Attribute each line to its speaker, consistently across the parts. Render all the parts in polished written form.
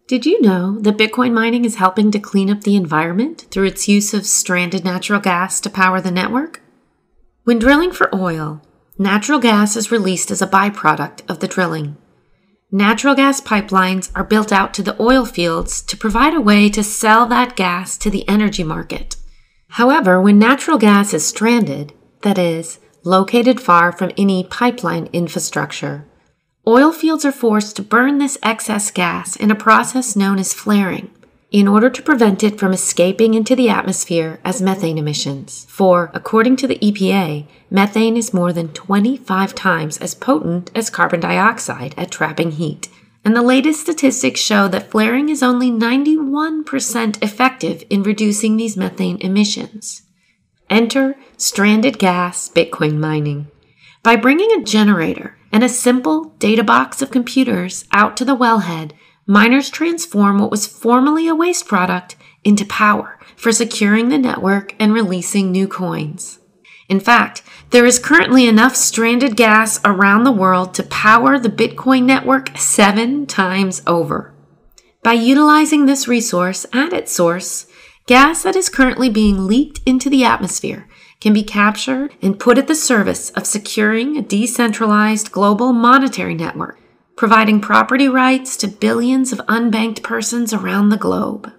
Speaker 1: Did you know that Bitcoin mining is helping to clean up the environment through its use of stranded natural gas to power the network? When drilling for oil, natural gas is released as a byproduct of the drilling. Natural gas pipelines are built out to the oil fields to provide a way to sell that gas to the energy market. However, when natural gas is stranded, that is, located far from any pipeline infrastructure, oil fields are forced to burn this excess gas in a process known as flaring in order to prevent it from escaping into the atmosphere as methane emissions. For, according to the EPA, methane is more than 25 times as potent as carbon dioxide at trapping heat. And the latest statistics show that flaring is only 91% effective in reducing these methane emissions. Enter stranded gas Bitcoin mining. By bringing a generator and a simple data box of computers out to the wellhead, miners transform what was formerly a waste product into power for securing the network and releasing new coins. In fact, there is currently enough stranded gas around the world to power the Bitcoin network 7 times over. By utilizing this resource at its source, gas that is currently being leaked into the atmosphere can be captured and put at the service of securing a decentralized global monetary network, providing property rights to billions of unbanked persons around the globe.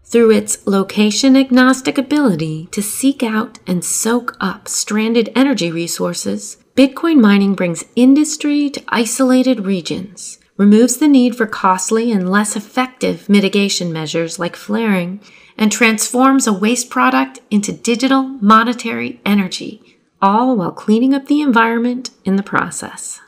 Speaker 1: Through its location-agnostic ability to seek out and soak up stranded energy resources, Bitcoin mining brings industry to isolated regions, removes the need for costly and less effective mitigation measures like flaring, and transforms a waste product into digital monetary energy, all while cleaning up the environment in the process.